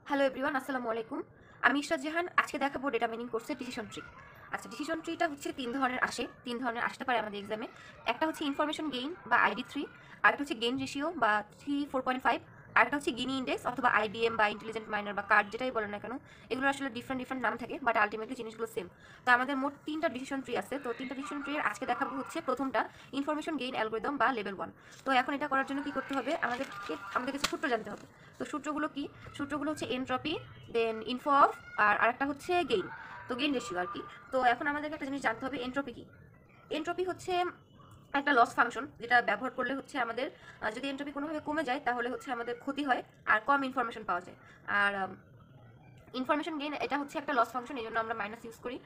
Hello everyone, আসসালামু আলাইকুম। আমি ইশরাত জাহান। আজকে দেখাবো ডেটা মিনিং কোর্সে ডিসিশন ট্রি। আচ্ছা, ডিসিশন ট্রিটা হচ্ছে তিন ধরনের আসতে পারে আমাদের এক্সামে। একটা হচ্ছে ইনফরমেশন গেইন বা আইডি 3, আরেকটা হচ্ছে গেইন রেশিও বা 3 4.5, আরেকটা হচ্ছে গিনি ইন্ডেক্স অথবা আইবিএম বা ইন্টেলিজেন্ট মাইনার বা কার্ড যেটাই বলেন না কেন। এগুলো আসলে ডিফারেন্ট নাম থাকে, বাট আলটিমেটলি জিনিসগুলো সেম। তো আমাদের মোট 3টা ডিসিশন ট্রি আছে। তো 3টা ডিসিশন ট্রি আজকে দেখাবো হচ্ছে প্রথমটা ইনফরমেশন গেইন অ্যালগরিদম বা লেভেল 1। তো এখন এটা করার জন্য কি করতে হবে, আমাদের কিছু সূত্র জানতে হবে। তো সূত্রগুলো কি? সূত্রগুলো হচ্ছে এনট্রপি, দেন ইনফো অফ, আর আরেকটা হচ্ছে গেইন। তো গেইন রেশিও আর কি। তো এখন আমাদেরকে একটা জিনিস জানতে হবে, এনট্রপি কি। এনট্রপি হচ্ছে একটা লস ফাংশন, যেটা ব্যবহার করলে হচ্ছে আমাদের যদি এনট্রপি কোনোভাবে কমে যায় তাহলে হচ্ছে আমাদের ক্ষতি হয় আর কম ইনফরমেশন পাওয়া যায়। আর ইনফরমেশন গেইন এটা হচ্ছে একটা লস ফাংশন, এই জন্য আমরা মাইনাস ইউজ করি।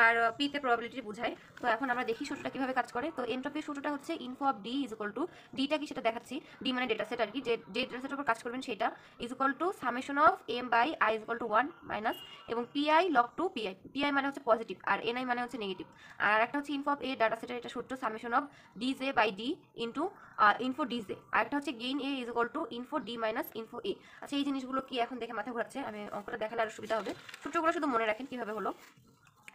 আর পিতে প্রবাবিলিটি বোঝায়। তো এখন আমরা দেখি সূত্রটা কিভাবে কাজ করে। তো এনট্রপির সূত্রটা হচ্ছে info of d is equal to, ডিটা কি সেটা দেখাচ্ছি, ডি মানে ডেটা সেট আর কি, যে ডেটা সেটের উপর কাজ করবেন সেটা, is equal to summation of m by i is equal to 1 minus, এবং p i log two p i, p i মানে হচ্ছে পজিটিভ আর এনআই মানে হচ্ছে নেগেটিভ। আর একটা হচ্ছে ইনফো অফ এ ডাটা সেটের এটা সূত্র summation of d j by D into info d j. আর একটা হচ্ছে gain a is equal to info d minus info a. আচ্ছা, এই জিনিসগুলো কি এখন দেখে মাথা ঘোরাচ্ছে? আমি অঙ্কটা দেখালে আরো সুবিধা হবে। সূত্রগুলো শুধু মনে রাখেন কিভাবে হলো।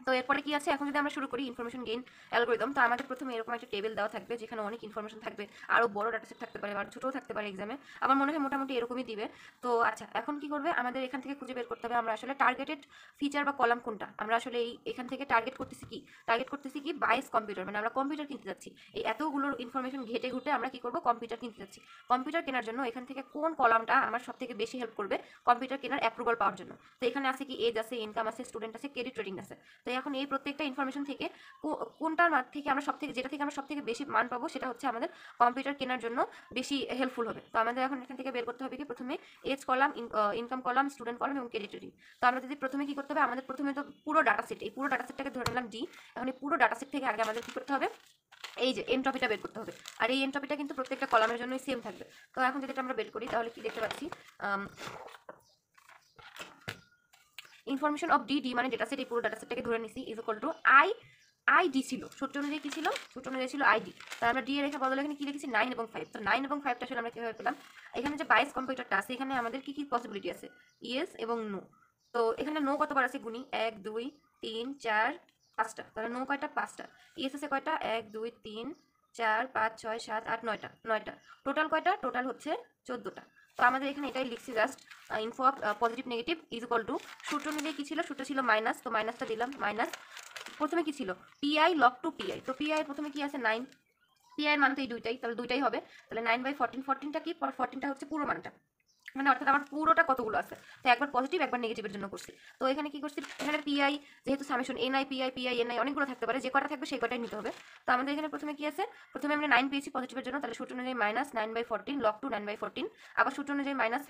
তো এরপরে কি আছে, এখন যদি আমরা শুরু করি ইনফরমেশন গেইন অ্যালগরিদম, তো আমাদের প্রথমে এরকম একটা টেবিল দেওয়া থাকবে যেখানে অনেক ইনফরমেশন থাকবে, আরও বড় ডাটাসেট থাকতে পারে আর ছোটও থাকতে পারে এক্সামে। আমার মনে হয় মোটামুটি এরকমই দিবে। তো আচ্ছা, এখন কি করবে, আমাদের এখান থেকে খুঁজে বের করতে হবে আমরা আসলে টার্গেটেড ফিচার বা কলাম কোনটা। আমরা আসলে এখান থেকে টার্গেট করতেছি কি বাইস কম্পিউটার, মানে আমরা কম্পিউটার কিনতে যাচ্ছি। এই এতগুলো ইনফরমেশন ঘেটে ঘুটে আমরা কি করব, কম্পিউটার কিনতে যাচ্ছি। কম্পিউটার কেনার জন্য এখান থেকে কোন কলামটা আমার সব থেকে বেশি হেল্প করবে কম্পিউটার কেনার অ্যাপ্রুভাল পাওয়ার জন্য। তো এখানে আছে কি এজ আছে, ইনকাম আছে, স্টুডেন্ট আছে, ক্রেডিট রেটিং আছে। তো এখন এই প্রত্যেকটা ইনফরমেশন থেকে কোনটার থেকে আমরা সব থেকে বেশি মান পাবো সেটা হচ্ছে আমাদের কম্পিউটার কেনার জন্য বেশি হেল্পফুল হবে। তো আমাদের এখন এখান থেকে বের করতে হবে কি, প্রথমে age column, income column, student column এবং ক্রেডিট রেটিং। তো আমরা যদি প্রথমে কি করতে হবে, আমাদের প্রথমে তো পুরো ডাটা সেট, এই পুরো ডাটা সেটটাকে ধরে নিলাম ডি। এখন এই পুরো ডাটা সেট থেকে আগে আমাদের কি করতে হবে, এই যে এনট্রপিটা বের করতে হবে। আর এই এনট্রপিটা কিন্তু প্রত্যেকটা কলামের জন্যই সেম থাকবে। তো এখন যদি এটা আমরা বের করি তাহলে কি দেখতে পাচ্ছি, ইনফরমেশন অফ ডি, ডি মানে ডেটা সেট, এই পুরো ডাটা সেটটাকে ধরে নিছি, ইজ ইকুয়াল টু আইডি ছিল সূত্র অনুযায়ী, কি ছিল সূত্র অনুযায়ী ছিল আইডি। তার আমরা ডি এর রেখা বদলে এখানে কি লিখেছি 9 এবং 5। তো 9 এবং 5টা আসলে আমরা কিভাবে পেলাম, এখানে যে বাইস কম্পিউটারটা আছে এখানে আমাদের কি কি পসিবিলিটি আছে, ইয়েস এবং নো। তো এখানে নো কতবার আছে গুনি, 1 2 3 4 5টা। তাহলে নো কয়টা, 5টা। ইয়েস আছে কয়টা, 1 2 3 4 5 6 7 8 9টা। টোটাল কয়টা, টোটাল হচ্ছে 14টা। তো আমাদের এখানে এটাই লিখছি just, info of positive negative is equal two, সূত্র মিলিয়ে কি ছিল, সূত্র ছিল মাইনাস, তো মাইনাসটা দিলাম মাইনাস। প্রথমে কি ছিল, পিআই লগ টু পিআই। তো পিআই প্রথমে কি আছে 9, পিআই এর মান তো এই দুইটাই, তাহলে দুইটাই হবে। তাহলে 9/14, 14টা কি, 14টা হচ্ছে পুরো মানটা, মানে অর্থাৎ আমার পুরোটা কতগুলো আছে। তো একবার পজিটিভ একবার নেগেটিভের জন্য করছি। তো এখানে কি করছি, এখানে পিআই যেহেতু সামেশন এনআই পিআই এনআই অনেকগুলো থাকতে পারে, যে কটা থাকবে সেই কটাই নিতে হবে। তো আমাদের এখানে প্রথমে কি আছে, প্রথমে আমরা 9 পেয়েছি পজিটিভের জন্য, তাহলে সূত্র অনুযায়ী মাইনাস 9/14 লগ টু 9/14। আবার সূত্র অনুযায়ী মাইনাস,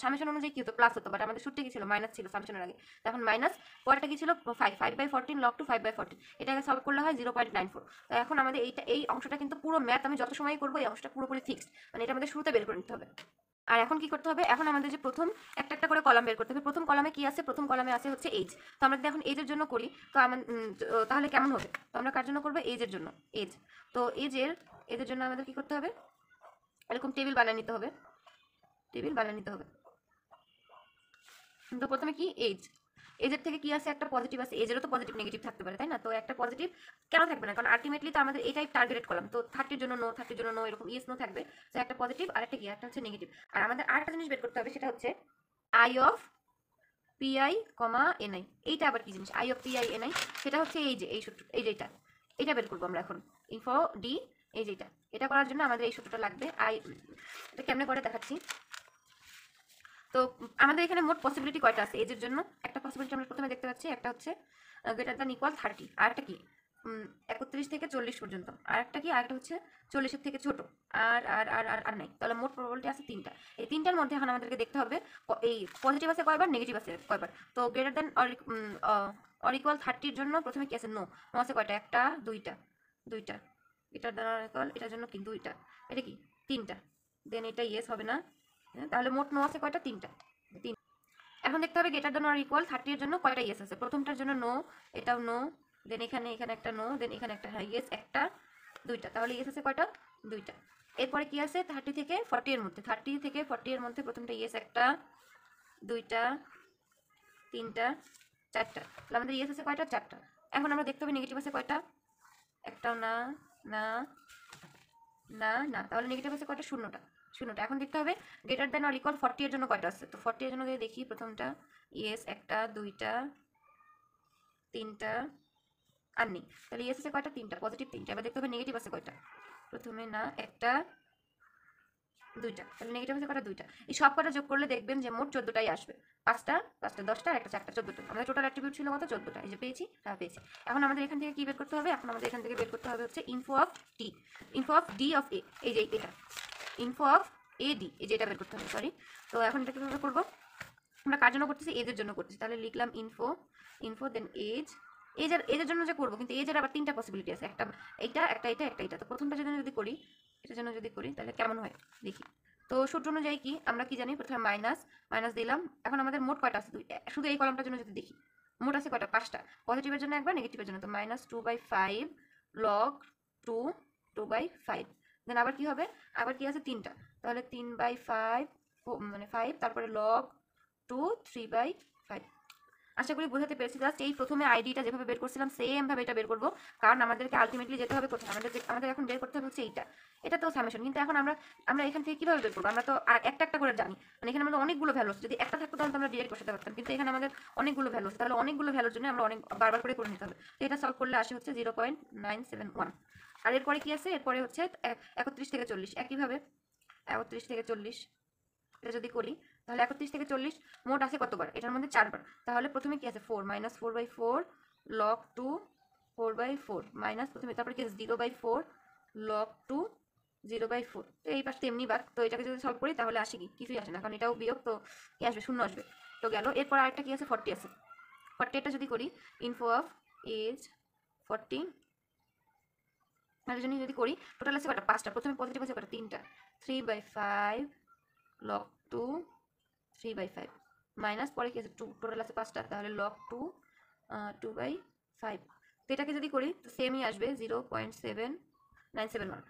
সামেশন অনুযায়ী কি হতো, প্লাস হতো, বাট আমাদের সূত্রে কি ছিল, মাইনাস ছিল সামেশনের আগে। তখন মাইনাস, পরেরটা কি ছিল 5/14 লগ টু 5/14। এটাকে সলভ করলে হয় 0.94। তো এখন আমাদের এই অংশটা কিন্তু পুরো ম্যাথ আমি যত সময় করবো এই অংশটা পুরোপুরি ফিক্সড, মানে এটা আমাদের শুরুতে বের করে নিতে হবে। আর এখন কি করতে হবে, এখন আমাদের যে প্রথম একটা একটা করে কলাম বের করতে হবে। প্রথম কলামে কি আছে, প্রথম কলামে আছে হচ্ছে এজ। তো আমরা যদি এখন এজের জন্য করি তো তাহলে কেমন হবে, তো আমরা কার জন্য করবো, এজের জন্য, এজ। তো এজের জন্য আমাদের কি করতে হবে, এরকম টেবিল বানিয়ে নিতে হবে, টেবিল বানিয়ে নিতে হবে। তো প্রথমে কি এজ, এজের থেকে কি আছে, একটা পজিটিভ আছে, এজেরও তো পজিটিভ নেগেটিভ থাকতে পারে তাই না। তো একটা পজিটিভ কেন থাকবে না, কারণ আলটিমেটলি তো আমাদের এটাই টার্গেটেড কলাম। তো 30 জন্য নো, 30 জন্য নো, এরকম ইয়েস নো থাকবে। তো একটা পজিটিভ আর একটা কি, একটা হচ্ছে নেগেটিভ। আর আমাদের আরেকটা জিনিস বের করতে হবে, সেটা হচ্ছে I of PI comma NI. এইটা আবার কি জিনিস, আই অফ পিআই এনআই, সেটা হচ্ছে এই যে এই সূত্র, এই যেটা, এটা বের করবো আমরা এখন, ইনফো ডি, এই যেটা। এটা করার জন্য আমাদের এই সূত্রটা লাগবে। এটা কেমনে করে দেখাচ্ছি। তো আমাদের এখানে মোট পসিবিলিটি কয়টা আছে এজের জন্য, একটা পসিবিলিটি আমরা প্রথমে দেখতে পাচ্ছি, একটা হচ্ছে গ্রেটার দ্যান ইকুয়াল 30, আর একটা কি 31 থেকে 40 পর্যন্ত, আর একটা কি, আরেকটা হচ্ছে 40-এর থেকে ছোট, আর আর আর আর আর নাই। তাহলে মোট প্রবাবিলিটি আছে 3টা। এই 3টার মধ্যে এখন আমাদেরকে দেখতে হবে এই পজিটিভ আছে কয়বার, নেগেটিভ আছে কয়বার। তো গ্রেটার দ্যান অর ইকুয়াল 30-র জন্য প্রথমে কি আছে, নো। নো আছে কয়টা, একটা দুইটা, দুইটা। গ্রেটার দ্যান অর ইকুয়াল এটার জন্য কি, দুইটা। এটা কি, 3টা। দেন এটা ইয়েস হবে না। তাহলে মোট নো আছে কয়টা, 3টা। এখন দেখতে হবে গ্রেটার দ্যান অর ইকুয়াল 30 এর জন্য কয়টা ইয়েস আছে। প্রথমটার জন্য নো, এটাও নো, দেন এখানে একটা নো, দেন এখানে একটা ইয়েস, একটা দুইটা। তাহলে ইয়েস আছে কয়টা, দুইটা। এরপরে কি আছে 30 থেকে 40 এর মধ্যে, 30 থেকে 40 এর মধ্যে প্রথমটা ইয়েস একটা, দুইটা, তিনটা, চারটা। তাহলে আমাদের ইয়েস আছে কয়টা? চারটা। এখন আমরা দেখতে হবে নেগেটিভ আছে কয়টা? একটাও না, না, না, না। তাহলে নেগেটিভ আছে কয়টা? শূন্যটা, শূন্যটা। এখন দেখতে হবে গ্রেটার দ্যান অর ইকুয়াল 40 এর জন্য কয়টা আছে। তো 40 এর জন্য যদি দেখি, প্রথমটা ইয়েস একটা, দুইটা, তিনটা, আর নেই। তাহলে ইয়েস আছে কয়টা? তিনটা, পজিটিভ তিনটা। এবার দেখতে হবে নেগেটিভ আছে কয়টা। প্রথমে না, একটা, দুইটা। তাহলে নেগেটিভ আছে কয়টা? দুইটা। এই সব কটা যোগ করলে দেখবেন যে মোট 14টাই আসবে। পাঁচটা, পাঁচটা, 10টা, আর একটা, 4টা, 14টা। আমাদের টোটাল অ্যাট্রিবিউট ছিল কত? 14টা। এই যে পেয়েছি, তা পেয়েছি। এখন আমাদের এখান থেকে কি বের করতে হবে? এখন আমাদের এখান থেকে বের করতে হবে হচ্ছে info of t, info of d of a. এই যে এটা ইনফো অফ এ ডি, এই যে এটা বের করতে হবে, সরি। তো এখন এটা কিভাবে করবো? আমরা কার জন্য করতেছি? এজের জন্য করতেছি। তাহলে লিখলাম ইনফো, ইনফো দেন এজ। এজের জন্য যে করবো, কিন্তু এজের আবার তিনটা পসিবিলিটি আছে, একটা এইটা, একটা এটা, একটা এটা। তো প্রথমটার জন্য যদি করি, এটার জন্য যদি করি, তাহলে কেমন হয় দেখি। তো সূত্র অনুযায়ী কি আমরা কি জানি? প্রথমে মাইনাস, মাইনাস দিলাম। এখন আমাদের মোট কয়টা আছে? শুধু এই কলামটার জন্য যদি দেখি, মোট আছে কয়টা? 5টা। পজিটিভের জন্য একবার, নেগেটিভের জন্য। তো -2/5 log 2, 2/5। দেন আবার কি হবে? আবার কি আছে? 3টা। তাহলে 3/5, মানে 5, তারপরে log 2, 3/5। আশা করি বোঝাতে পেরেছি। জাস্ট এই প্রথমে আইডিটা যেভাবে বের করছিলাম সেম ভাবে এটা বের করবো, কারণ আমাদেরকে আলটিমেটলি যেতে হবে কোথায়? আমাদের এখন বের করতে হবে হচ্ছে এইটা। এটা তো সামেশন, কিন্তু এখন আমরা এখান থেকে কিভাবে বের করবো? আমরা তো একটা একটা করে জানি, মানে এখানে আমাদের অনেকগুলো ভ্যালু আছে। যদি একটা থাকতো তাহলে আমরা ডিরেক্ট বসাতে পারতাম, কিন্তু এখানে আমাদের অনেকগুলো ভ্যালু আছে। তাহলে অনেকগুলো ভ্যালুর জন্য আমরা অনেক বারবার করে নিতে হবে। তো এটা সলভ করলে আসে হচ্ছে 0.971। আর এরপরে কি আছে? এরপরে হচ্ছে 31 থেকে 40। একইভাবে 31 থেকে 40 এটা যদি করি, তাহলে 31 থেকে 40 মোট আছে কতবার? এটার মধ্যে 4বার। তাহলে প্রথমে কি আছে? 4, -4/4 log 2, 4/4 মাইনাস, প্রথমে তারপরে কি আছে? 0/4 log 2, 0/4। তো এই পাশে এমনি বাদ। তো এটাকে যদি সলভ করি তাহলে আসে কি? কিছুই আসে না, কারণ এটাও বিয়োগ, তো কি আসবে? শূন্য আসবে। তো গেল। এরপর আরেকটা কি আছে? 40 আছে। 40 এটা যদি করি, ইনফো অফ এজ 40, তার জন্য যদি করি, টোটাল আছে কয়টা? 5টা। প্রথমে পজিটিভ আছে কয়টা? 3টা। 3/5 log 2, 3/5 মাইনাস, পরে কি আছে? 2। টোটাল আছে 5টা। তাহলে log 2, 2/5। তো এটাকে যদি করি তো সেমই আসবে, 0.7971।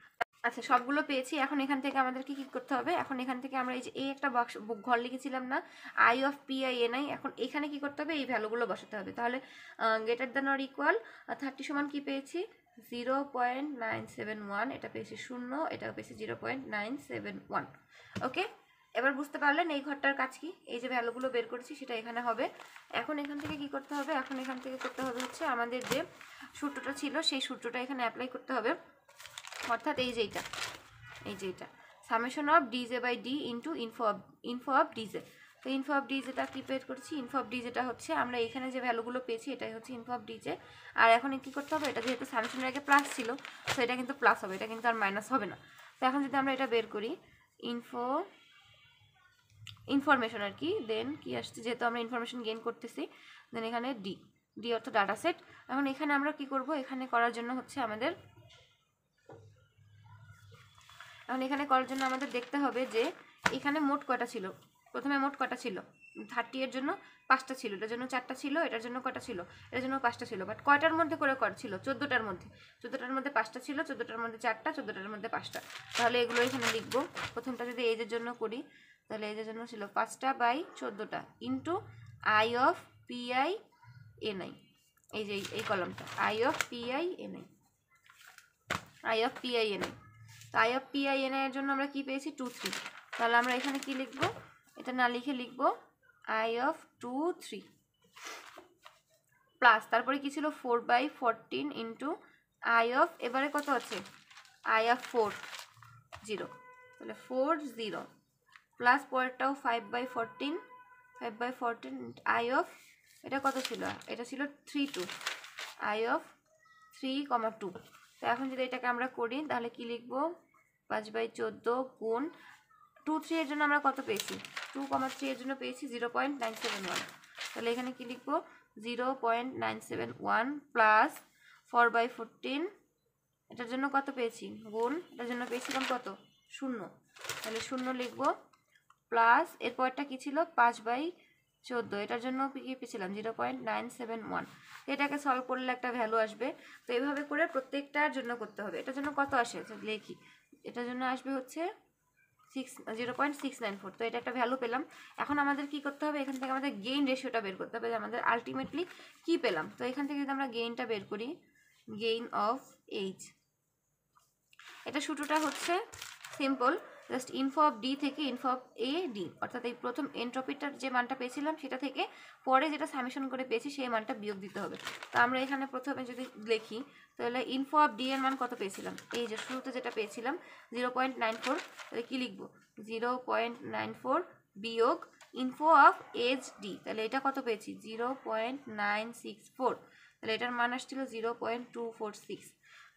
আচ্ছা, সবগুলো পেয়েছি। এখন এখান থেকে আমাদেরকে কি করতে হবে? এখন এখান থেকে আমরা এই যে এই একটা বক্স ঘর লিখেছিলাম না, I of P I N I. এখন এখানে কি করতে হবে? এই ভ্যালুগুলো বসাতে হবে। তাহলে গ্রেটার দ্যান অর ইকুয়াল 30 সমান কি পেয়েছি? 0.971। এটা পেয়েছি 0, এটা পেয়েছি 0.971। ওকে, এবার বুঝতে পারলেন এই ঘরটার কাজ কি? এই যে ভ্যালুগুলো বের করেছি সেটা এখানে হবে। এখন এখান থেকে কি করতে হবে? এখন এখান থেকে করতে হবে হচ্ছে আমাদের যে সূত্রটা ছিল সেই সূত্রটা এখানে অ্যাপ্লাই করতে হবে। অর্থাৎ এই যে এইটা summation of D J by D into info of D J. তো ইনফো অফ ডিজেটা কি বের করছি? ইনফো অফ ডিজেটা হচ্ছে আমরা এখানে যে ভ্যালুগুলো পেয়েছি এটাই হচ্ছে ইনফো অফ ডিজে। আর এখন কি করতে হবে? এটা যেহেতু সামেশনের আগে প্লাস ছিল, তো এটা কিন্তু প্লাস হবে, এটা কিন্তু আর মাইনাস হবে না। তো এখন যদি আমরা এটা বের করি, ইনফরমেশন আর কি, দেন কি আসছে? যেহেতু আমরা ইনফরমেশন গেইন করতেছি, দেন এখানে ডি অর্থ ডাটা সেট। এখন এখানে আমরা কি করব? এখানে করার জন্য হচ্ছে আমাদের দেখতে হবে যে এখানে মোট কয়টা ছিল। প্রথমে মোট কয়টা ছিল? 30 এর জন্য 5টা ছিল, এটার জন্য 4টা ছিল, এটার জন্য কয়টা ছিল? এটার জন্য 5টা ছিল। বাট কয়টার মধ্যে করে ছিল? 14টার মধ্যে। 14টার মধ্যে 5টা ছিল, 14টার মধ্যে 4টা, 14টার মধ্যে 5টা। তাহলে এগুলো এখানে লিখব। প্রথমটা যদি এজের জন্য করি, তাহলে এজের জন্য ছিল 5টা বাই 14টা into I of P I N I. এই যে এই কলমটা I of P I N I, I of P I N I. তো I of P I N I এর জন্য আমরা কি পেয়েছি? 2, 3। তাহলে আমরা এখানে কি লিখবো? এটা না লিখে লিখবো আই অফ 2, 3 প্লাস, তারপরে কি ছিল? 4/14 ইন্টু আই অফ, এবারে কত আছে? I of 4, 0। তাহলে 4, 0 প্লাস পরেরটাও 5/14, 5/14 আই অফ, এটা কত ছিল? এটা ছিল 3, 2 আই অফ 3, 2। তো এখন যদি এটাকে আমরা করি তাহলে কি লিখবো? 5/14 গুণ 2, 3 এর জন্য আমরা কত পেয়েছি? 2, 3 এর জন্য পেয়েছি 0.971। তাহলে এখানে কি লিখবো? 0.971 প্লাস 4/14, এটার জন্য কত পেয়েছি? গুণ, এটার জন্য পেয়েছিলাম কত? 0। তাহলে 0 লিখবো প্লাস এরপরটা কি ছিল? 5/14, এটার জন্য কি পেয়েছিলাম? 0.971। এটাকে সলভ করলে একটা ভ্যালু আসবে। তো এইভাবে করে প্রত্যেকটার জন্য করতে হবে। এটার জন্য কত আসে লিখি। এটার জন্য আসবে হচ্ছে 0.694। তো এটা একটা ভ্যালু পেলাম। এখন আমাদের কি করতে হবে, এখান থেকে আমাদের গেইন রেশিওটা বের করতে হবে, যে আমাদের আলটিমেটলি কি পেলাম। তো এখান থেকে যদি আমরা গেইনটা বের করি, গেইন অফ এইচ, এটা সূত্রটা হচ্ছে simple, just info of D থেকে ইনফো অফ এ ডি, অর্থাৎ এই প্রথম এন্ট্রপিটার যে মানটা পেয়েছিলাম সেটা থেকে পরে যেটা সামেশন করে পেয়েছি সেই মানটা বিয়োগ দিতে হবে। তো আমরা এখানে প্রথমে যদি লিখি তাহলে ইনফো অফ ডি এর মান কত পেয়েছিলাম, এই যে শুরুতে যেটা পেয়েছিলাম 0.94, তাহলে কি লিখবো 0.94 বিয়োগ ইনফো অফ এজ ডি, তাহলে এটা কত পেয়েছি 0.964, তাহলে এটার মান আসছিল 0.246।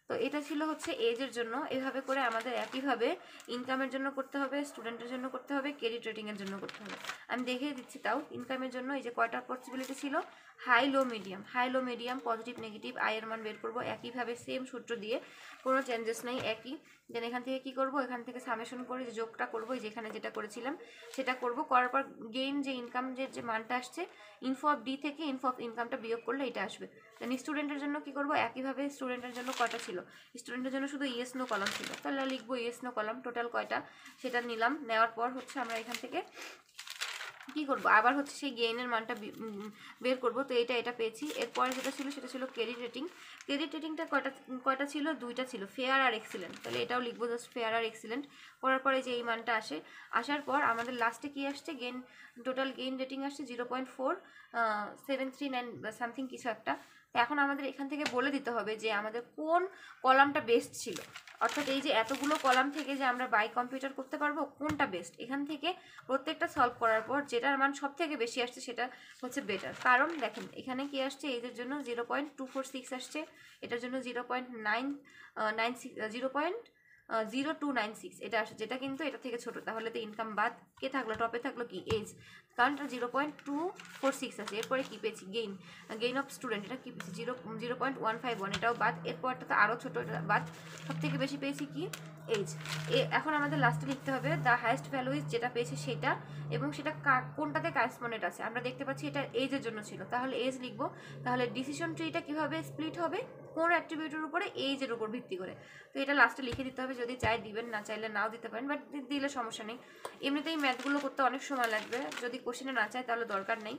তো এটা ছিল হচ্ছে এজের জন্য। এভাবে করে আমাদের একইভাবে ইনকামের জন্য করতে হবে, স্টুডেন্টের জন্য করতে হবে, ক্রেডিট রেটিংয়ের জন্য করতে হবে। আমি দেখিয়ে দিচ্ছি তাও। ইনকামের জন্য এই যে কয়টা পসিবিলিটি ছিল, high low medium, high low medium, positive negative, আয়ের মান বের করবো একইভাবে সেম সূত্র দিয়ে, কোনো চেঞ্জেস নেই, একই। দেন এখান থেকে কি করব, এখান থেকে সামেশন করে যে যোগটা করবো, যেখানে যেটা করেছিলাম সেটা করব, করার পর গেইন যে ইনকাম যে মানটা আসছে ইনফো অফ ডি থেকে ইনফো অফ ইনকামটা বিয়োগ করলে এটা আসবে। দেন স্টুডেন্টের জন্য কি করব, একইভাবে স্টুডেন্টের জন্য কয়টা ছিল, স্টুডেন্টের জন্য শুধু ইয়েস নো কলাম ছিল, তাহলে লিখবো ইয়েস নো কলাম টোটাল কয়টা সেটা নিলাম। নেওয়ার পর হচ্ছে আমরা এখান থেকে কি করব, আবার হচ্ছে সেই গেইনের মানটা বের করব। তো এটা পেয়েছি। এরপরে যেটা ছিল সেটা ছিল ক্রেডিট রেটিং। ক্রেডিট রেটিংটা কয়টা ছিল, দুইটা ছিল, ফেয়ার আর এক্সিলেন্ট, তাহলে এটাও লিখবো জাস্ট ফেয়ার আর এক্সিলেন্ট। করার পরে যে এই মানটা আসে, আসার পর আমাদের লাস্টে কি আসছে, গেইন, টোটাল গেইন রেটিং আসছে 0.4739 সামথিং কিছু একটা। তো এখন আমাদের এখান থেকে বলে দিতে হবে যে আমাদের কোন কলামটা বেস্ট ছিল, অর্থাৎ এই যে এতগুলো কলাম থেকে যে আমরা বাই কম্পিউটার করতে পারবো কোনটা বেস্ট, এখান থেকে প্রত্যেকটা সলভ করার পর যেটার মান সব থেকে বেশি আসছে সেটা হচ্ছে বেটার। কারণ দেখেন এখানে কি আসছে, এদের জন্য 0.246 আসছে, এটার জন্য 0.0296 এটা আসছে, যেটা কিন্তু এটা থেকে ছোট। তাহলে তো ইনকাম বাদ, কে থাকলো টপে, থাকলো কি এজ, কারণ এটা 0.246 আছে। এরপরে কি পেয়েছি, গেইন অফ স্টুডেন্ট, এটা কি পেয়েছি 0.151, এটাও বাদ। এরপরটা তো আরও ছোটো, এটা বাদ। সব থেকে বেশি পেয়েছি কি এজ। এখন আমাদের লাস্টে লিখতে হবে দ্য হাইয়েস্ট ভ্যালু ইজ, যেটা পেয়েছে সেটা, এবং সেটা কোনটাতে কারেসপন্ডেন্ট আছে। আমরা দেখতে পাচ্ছি এটা এজের জন্য ছিল, তাহলে এজ লিখবো। তাহলে ডিসিশন ট্রিটা কিভাবে স্প্লিট হবে, কোন অ্যাট্রিবিউটের উপরে, এইজের উপর ভিত্তি করে। তো এটা লাস্টে লিখে দিতে হবে, যদি চাই দিবেন, না চাইলে নাও দিতে পারেন, বাট দিলে সমস্যা নেই। এমনিতেই ম্যাথগুলো করতে অনেক সময় লাগবে, যদি কোশ্চেনে না চায় তাহলে দরকার নেই,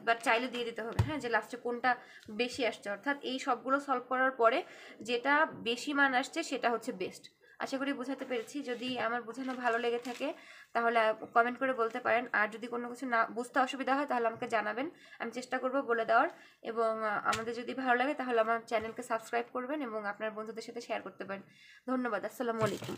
বাট চাইলে দিয়ে দিতে হবে, হ্যাঁ, যে লাস্টে কোনটা বেশি আসছে, অর্থাৎ এই সবগুলো সলভ করার পরে যেটা বেশি মান আসছে সেটা হচ্ছে বেস্ট। আশা করি বোঝাতে পেরেছি। যদি আমার বোঝানো ভালো লেগে থাকে তাহলে কমেন্ট করে বলতে পারেন, আর যদি কোনো কিছু না বুঝতে অসুবিধা হয় তাহলে আমাকে জানাবেন, আমি চেষ্টা করব বলে দেওয়ার। এবং আমাদের যদি ভালো লাগে তাহলে আমার চ্যানেলকে সাবস্ক্রাইব করবেন এবং আপনার বন্ধুদের সাথে শেয়ার করতে পারেন। ধন্যবাদ। আসসালামু আলাইকুম।